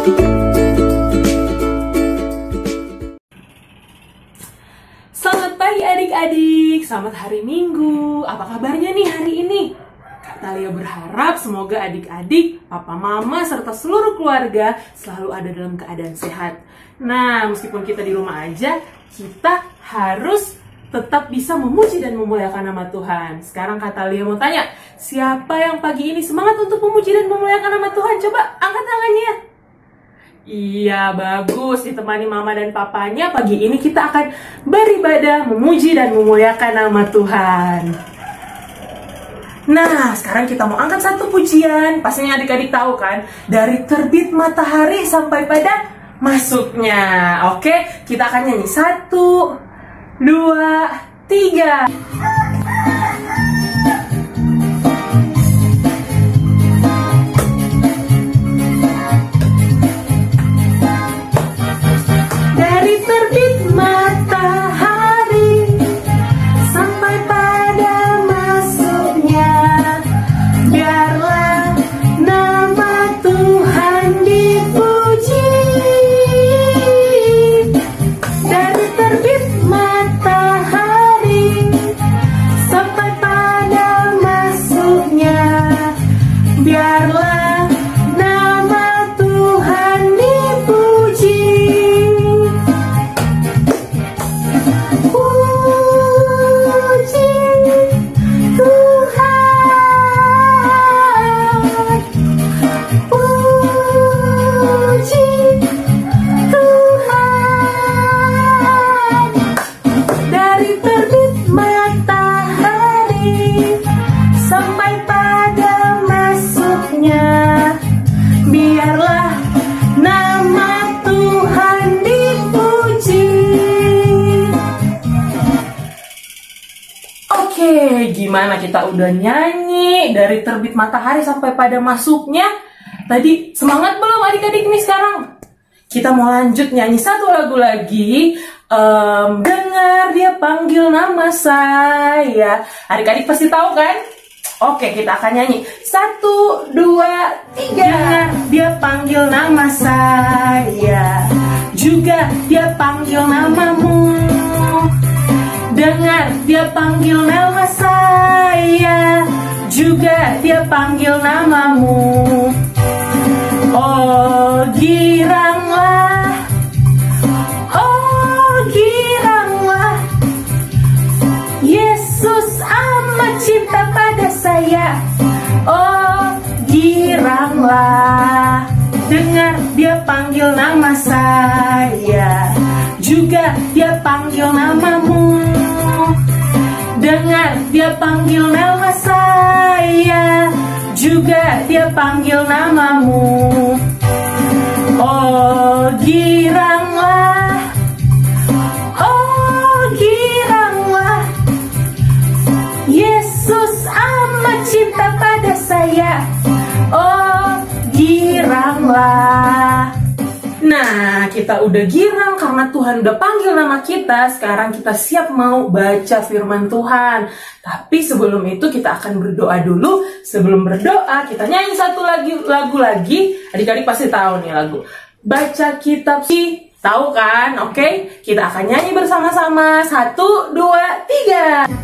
Selamat pagi adik-adik, selamat hari Minggu. Apa kabarnya nih hari ini? Kak Talia berharap semoga adik-adik, papa mama, serta seluruh keluarga selalu ada dalam keadaan sehat. Nah, meskipun kita di rumah aja, kita harus tetap bisa memuji dan memuliakan nama Tuhan. Sekarang Kak Talia mau tanya, siapa yang pagi ini semangat untuk memuji dan memuliakan nama Tuhan? Coba angkat tangannya. Iya, bagus. Ditemani mama dan papanya, pagi ini kita akan beribadah, memuji dan memuliakan nama Tuhan. Nah, sekarang kita mau angkat satu pujian. Pastinya adik-adik tahu kan, dari terbit matahari sampai pada masuknya. Oke, kita akan nyanyi 1, 2, 3. Dari terbit matahari sampai pada masuknya, biarlah nama Tuhan dipuji. Dari terbit matahari sampai pada masuknya, biarlah nama Tuhan dipuji. Gimana, kita udah nyanyi dari terbit matahari sampai pada masuknya. Tadi semangat belum adik-adik nih? Sekarang kita mau lanjut nyanyi satu lagu lagi. Dengar dia panggil nama saya. Adik-adik pasti tahu kan? Oke, kita akan nyanyi 1, 2, 3. Dengar dia panggil nama saya, juga dia panggil namamu. Dengar dia panggil nama saya, juga dia panggil namamu. Oh giranglah, oh giranglah, Yesus amat cinta pada saya. Oh giranglah, dengar dia panggil nama saya, juga dia panggil namamu. Dengar dia panggil nama saya, juga dia panggil namamu. Oh giranglah, oh giranglah, Yesus amat cinta pada saya. Oh giranglah. Nah, kita udah girang karena Tuhan udah panggil nama kita. Sekarang kita siap mau baca firman Tuhan. Tapi sebelum itu kita akan berdoa dulu. Sebelum berdoa, kita nyanyi satu lagu lagi. Adik-adik pasti tahu nih lagu Baca Kitab Suci. Tahu kan? Oke, kita akan nyanyi bersama-sama. 1, 2, 3.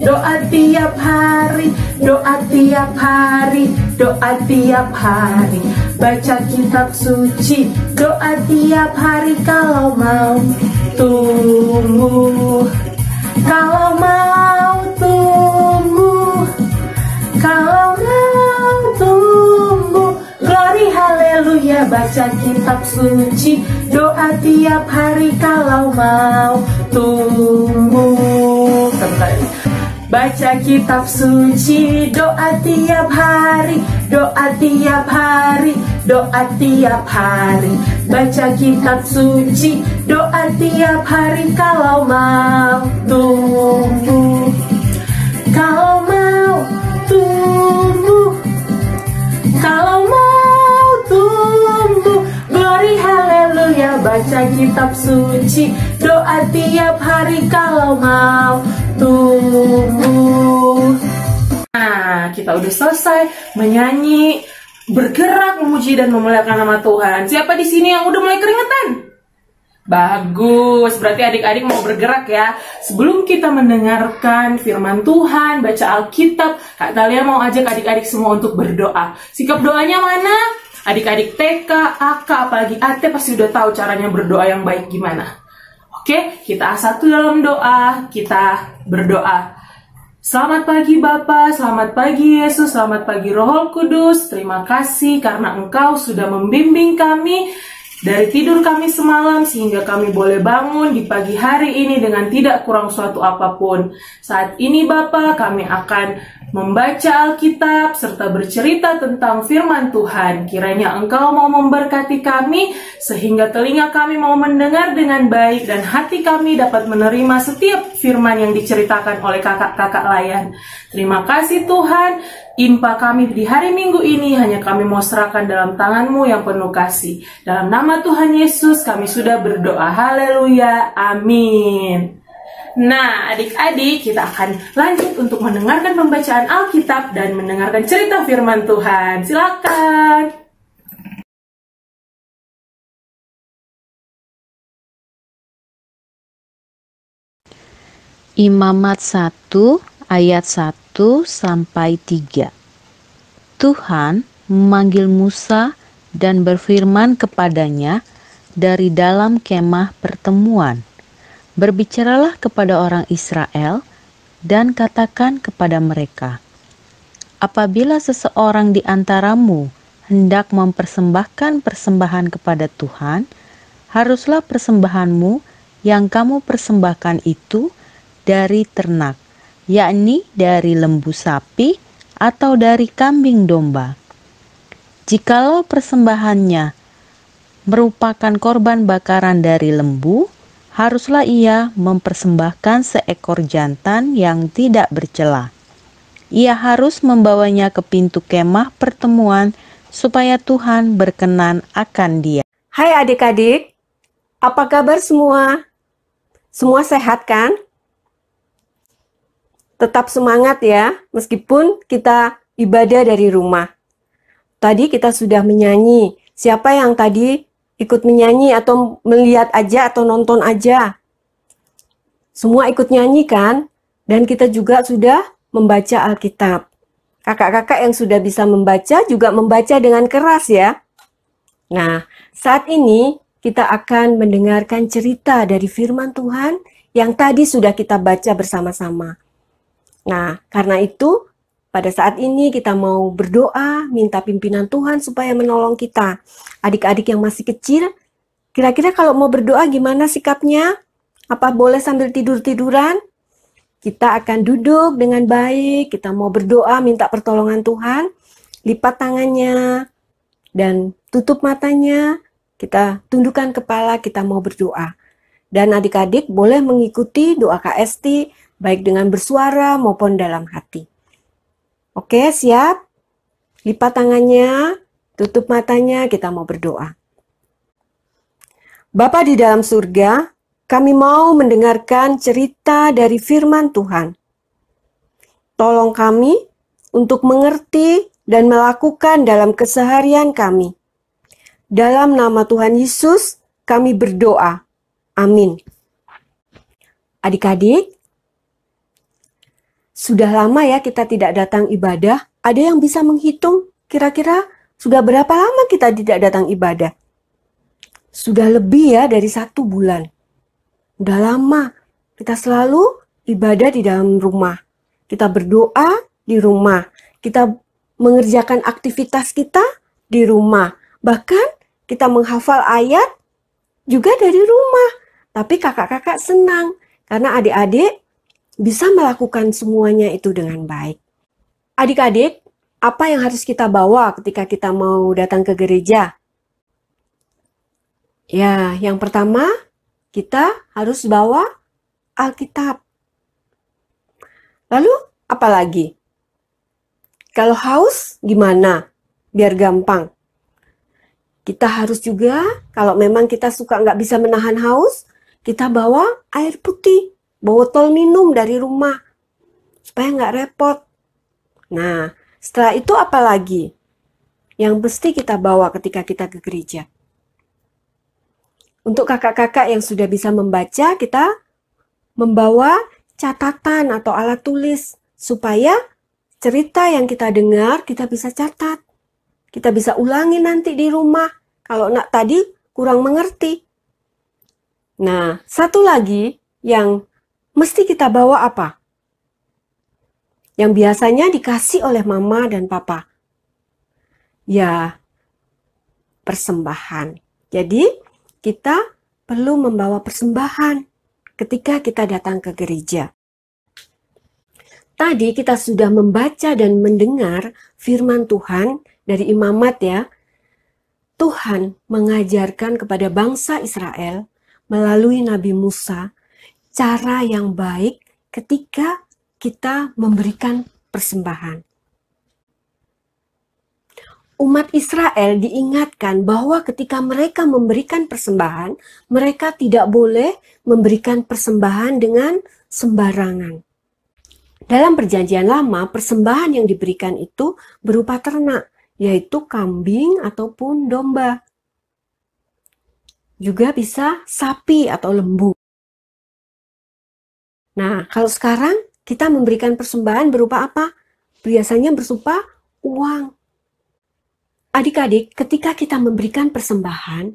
Doa tiap hari, doa tiap hari, doa tiap hari. Baca kitab suci, doa tiap hari kalau mau tumbuh. Kalau mau tumbuh, kalau mau tumbuh. Glory haleluya, baca kitab suci, doa tiap hari kalau mau tumbuh. Baca kitab suci, doa tiap hari, doa tiap hari, doa tiap hari. Baca kitab suci, doa tiap hari kalau mau tumbuh. Kalau mau tumbuh, kalau mau tumbuh. Glory haleluya, baca kitab suci, doa tiap hari kalau mau tumbuh. Nah, kita udah selesai menyanyi bergerak memuji dan memuliakan nama Tuhan. Siapa di sini yang udah mulai keringetan? Bagus, berarti adik-adik mau bergerak ya. Sebelum kita mendengarkan firman Tuhan, baca Alkitab, Kak Talia mau ajak adik-adik semua untuk berdoa. Sikap doanya mana? Adik-adik TK, AK, apalagi AT pasti udah tahu caranya berdoa yang baik gimana. Oke, kita satu dalam doa, kita berdoa. Selamat pagi Bapa, selamat pagi Yesus, selamat pagi Roh Kudus. Terima kasih karena Engkau sudah membimbing kami dari tidur kami semalam sehingga kami boleh bangun di pagi hari ini dengan tidak kurang suatu apapun. Saat ini Bapa, kami akan membaca Alkitab serta bercerita tentang firman Tuhan. Kiranya Engkau mau memberkati kami sehingga telinga kami mau mendengar dengan baik dan hati kami dapat menerima setiap firman yang diceritakan oleh kakak-kakak layan. Terima kasih Tuhan. Impa kami di hari Minggu ini hanya kami mau serahkan dalam tangan-Mu yang penuh kasih. Dalam nama Tuhan Yesus kami sudah berdoa. Haleluya. Amin. Nah, adik-adik, kita akan lanjut untuk mendengarkan pembacaan Alkitab dan mendengarkan cerita firman Tuhan. Silakan. Imamat 1 ayat 1 sampai 3. Tuhan memanggil Musa dan berfirman kepadanya dari dalam kemah pertemuan. Berbicaralah kepada orang Israel dan katakan kepada mereka, apabila seseorang di antaramu hendak mempersembahkan persembahan kepada Tuhan, haruslah persembahanmu yang kamu persembahkan itu dari ternak, yakni dari lembu sapi atau dari kambing domba. Jikalau persembahannya merupakan korban bakaran dari lembu, haruslah ia mempersembahkan seekor jantan yang tidak bercela. Ia harus membawanya ke pintu kemah pertemuan supaya Tuhan berkenan akan dia. Hai adik-adik, apa kabar semua? Semua sehat kan? Tetap semangat ya, meskipun kita ibadah dari rumah. Tadi kita sudah menyanyi. Siapa yang tadi ikut menyanyi atau melihat aja atau nonton aja? Semua ikut nyanyi kan? Dan kita juga sudah membaca Alkitab. Kakak-kakak yang sudah bisa membaca juga membaca dengan keras ya. Nah, saat ini kita akan mendengarkan cerita dari firman Tuhan yang tadi sudah kita baca bersama-sama. Nah, karena itu pada saat ini kita mau berdoa, minta pimpinan Tuhan supaya menolong kita. Adik-adik yang masih kecil, kira-kira kalau mau berdoa gimana sikapnya? Apa boleh sambil tidur-tiduran? Kita akan duduk dengan baik, kita mau berdoa, minta pertolongan Tuhan. Lipat tangannya dan tutup matanya. Kita tundukkan kepala, kita mau berdoa. Dan adik-adik boleh mengikuti doa KST, baik dengan bersuara maupun dalam hati. Oke, siap? Lipat tangannya, tutup matanya, kita mau berdoa. Bapa di dalam surga, kami mau mendengarkan cerita dari firman Tuhan. Tolong kami untuk mengerti dan melakukan dalam keseharian kami. Dalam nama Tuhan Yesus, kami berdoa. Amin. Adik-adik, sudah lama ya kita tidak datang ibadah. Ada yang bisa menghitung kira-kira sudah berapa lama kita tidak datang ibadah? Sudah lebih ya dari 1 bulan. Udah lama. Kita selalu ibadah di dalam rumah. Kita berdoa di rumah. Kita mengerjakan aktivitas kita di rumah. Bahkan kita menghafal ayat juga dari rumah. Tapi kakak-kakak senang karena adik-adik bisa melakukan semuanya itu dengan baik. Adik-adik, apa yang harus kita bawa ketika kita mau datang ke gereja? Ya, yang pertama, kita harus bawa Alkitab. Lalu, apa lagi? Kalau haus, gimana? Biar gampang. Kita harus juga, kalau memang kita suka nggak bisa menahan haus, kita bawa air putih. Botol minum dari rumah supaya nggak repot. Nah, setelah itu apa lagi? yang mesti kita bawa ketika kita ke gereja. Untuk kakak-kakak yang sudah bisa membaca, kita membawa catatan atau alat tulis supaya cerita yang kita dengar kita bisa catat. Kita bisa ulangi nanti di rumah kalau tadi kurang mengerti. Nah, satu lagi yang mesti kita bawa apa? Yang biasanya dikasih oleh mama dan papa. Ya, persembahan. Jadi, kita perlu membawa persembahan ketika kita datang ke gereja. Tadi kita sudah membaca dan mendengar firman Tuhan dari imamat ya. Tuhan mengajarkan kepada bangsa Israel melalui Nabi Musa cara yang baik ketika kita memberikan persembahan. Umat Israel diingatkan bahwa ketika mereka memberikan persembahan, mereka tidak boleh memberikan persembahan dengan sembarangan. Dalam Perjanjian Lama, persembahan yang diberikan itu berupa ternak, yaitu kambing ataupun domba. Juga bisa sapi atau lembu. Nah, kalau sekarang kita memberikan persembahan berupa apa? Biasanya berupa uang. Adik-adik, ketika kita memberikan persembahan,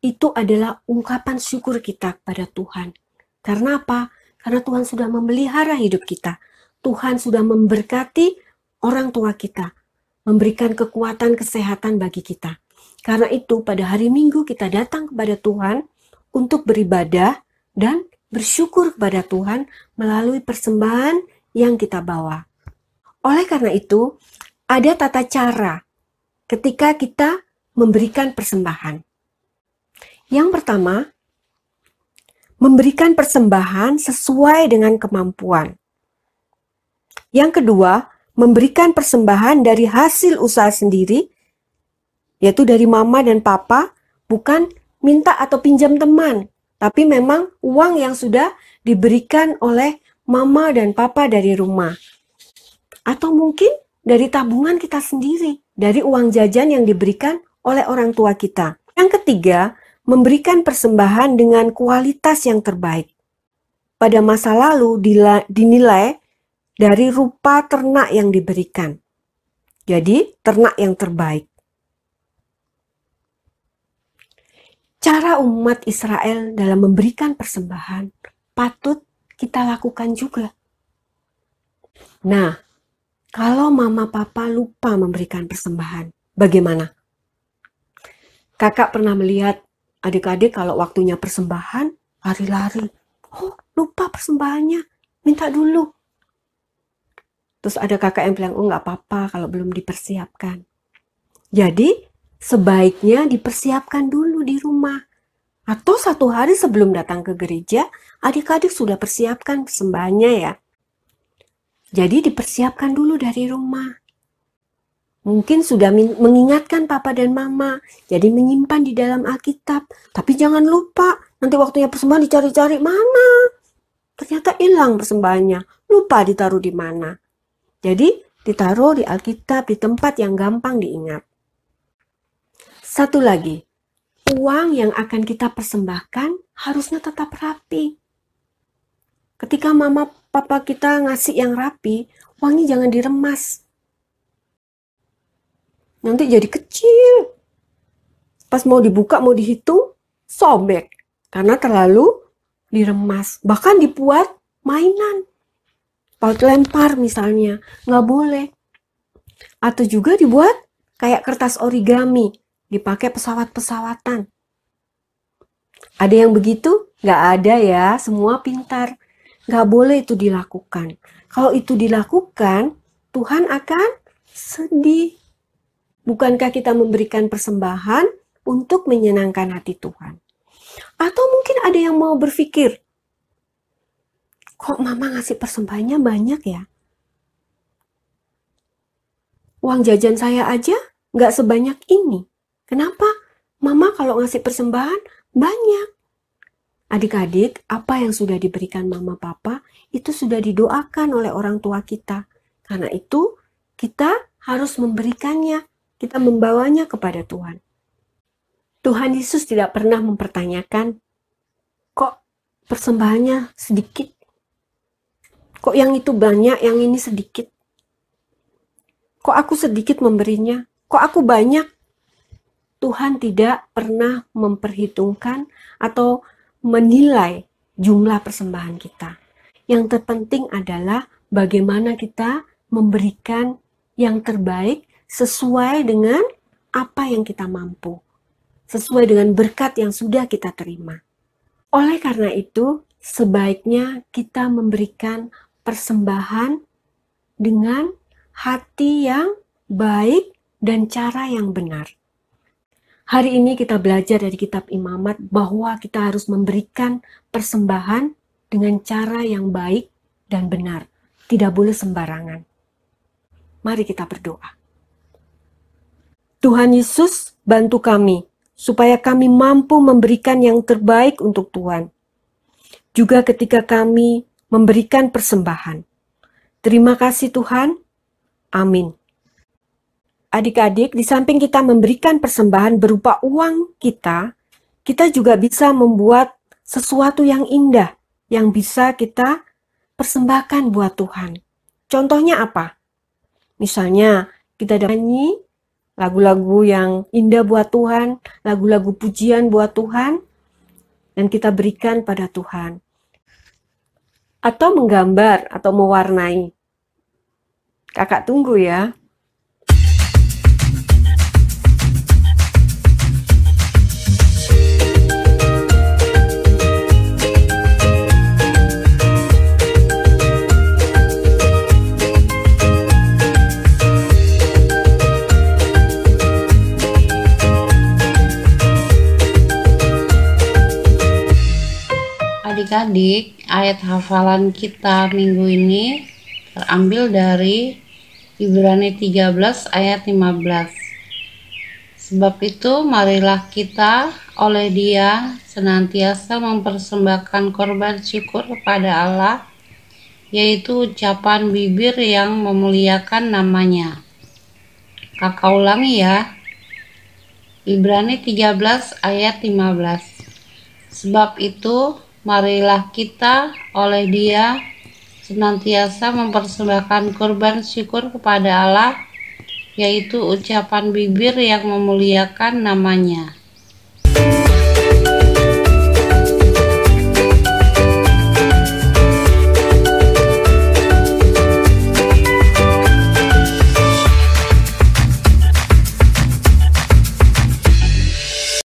itu adalah ungkapan syukur kita kepada Tuhan. Karena apa? Karena Tuhan sudah memelihara hidup kita. Tuhan sudah memberkati orang tua kita, memberikan kekuatan kesehatan bagi kita. Karena itu pada hari Minggu kita datang kepada Tuhan untuk beribadah dan bersyukur kepada Tuhan melalui persembahan yang kita bawa. Oleh karena itu, ada tata cara ketika kita memberikan persembahan. Yang pertama, memberikan persembahan sesuai dengan kemampuan. Yang kedua, memberikan persembahan dari hasil usaha sendiri, yaitu dari mama dan papa, bukan minta atau pinjam teman, tapi memang uang yang sudah diberikan oleh mama dan papa dari rumah. Atau mungkin dari tabungan kita sendiri, dari uang jajan yang diberikan oleh orang tua kita. Yang ketiga, memberikan persembahan dengan kualitas yang terbaik. Pada masa lalu dinilai dari rupa ternak yang diberikan. Jadi, ternak yang terbaik. Cara umat Israel dalam memberikan persembahan patut kita lakukan juga. Nah, kalau mama papa lupa memberikan persembahan, bagaimana? Kakak pernah melihat adik-adik kalau waktunya persembahan, lari-lari. Oh, lupa persembahannya, minta dulu. Terus ada kakak yang bilang, oh nggak apa-apa kalau belum dipersiapkan. Jadi, sebaiknya dipersiapkan dulu di rumah. Atau 1 hari sebelum datang ke gereja, adik-adik sudah persiapkan persembahannya ya. Jadi dipersiapkan dulu dari rumah. Mungkin sudah mengingatkan papa dan mama, jadi menyimpan di dalam Alkitab. Tapi jangan lupa, nanti waktunya persembahan dicari-cari mana. Ternyata hilang persembahannya, lupa ditaruh di mana. Jadi ditaruh di Alkitab, di tempat yang gampang diingat. Satu lagi, uang yang akan kita persembahkan harusnya tetap rapi. Ketika mama papa kita ngasih yang rapi, uangnya jangan diremas. Nanti jadi kecil. Pas mau dibuka, mau dihitung, sobek. Karena terlalu diremas. Bahkan dibuat mainan. Lempar misalnya, nggak boleh. Atau juga dibuat kayak kertas origami, dipakai pesawat-pesawatan. Ada yang begitu? Nggak ada ya, semua pintar. Nggak boleh itu dilakukan. Kalau itu dilakukan, Tuhan akan sedih. Bukankah kita memberikan persembahan untuk menyenangkan hati Tuhan? Atau mungkin ada yang mau berpikir, kok mama ngasih persembahannya banyak ya? Uang jajan saya aja nggak sebanyak ini. Kenapa? Mama kalau ngasih persembahan banyak. Adik-adik, apa yang sudah diberikan mama papa itu sudah didoakan oleh orang tua kita. Karena itu kita harus memberikannya. kita membawanya kepada Tuhan. Tuhan Yesus tidak pernah mempertanyakan, kok persembahannya sedikit? Kok yang itu banyak, yang ini sedikit? Kok aku sedikit memberinya? Kok aku banyak? Tuhan tidak pernah memperhitungkan atau menilai jumlah persembahan kita. Yang terpenting adalah bagaimana kita memberikan yang terbaik sesuai dengan apa yang kita mampu, sesuai dengan berkat yang sudah kita terima. Oleh karena itu, sebaiknya kita memberikan persembahan dengan hati yang baik dan cara yang benar. Hari ini kita belajar dari kitab Imamat bahwa kita harus memberikan persembahan dengan cara yang baik dan benar. Tidak boleh sembarangan. Mari kita berdoa. Tuhan Yesus, bantu kami supaya kami mampu memberikan yang terbaik untuk Tuhan. Juga ketika kami memberikan persembahan. Terima kasih Tuhan. Amin. Adik-adik, di samping kita memberikan persembahan berupa uang kita juga bisa membuat sesuatu yang indah yang bisa kita persembahkan buat Tuhan. Contohnya apa? Misalnya, kita nyanyi lagu-lagu yang indah buat Tuhan, lagu-lagu pujian buat Tuhan, dan kita berikan pada Tuhan. Atau menggambar atau mewarnai. Kakak tunggu ya. Adik-adik, ayat hafalan kita minggu ini terambil dari Ibrani 13 ayat 15. Sebab itu marilah kita oleh Dia senantiasa mempersembahkan korban syukur kepada Allah, yaitu ucapan bibir yang memuliakan namanya. Kakak ulangi ya. Ibrani 13 ayat 15. Sebab itu marilah kita oleh Dia senantiasa mempersembahkan korban syukur kepada Allah, yaitu ucapan bibir yang memuliakan namanya.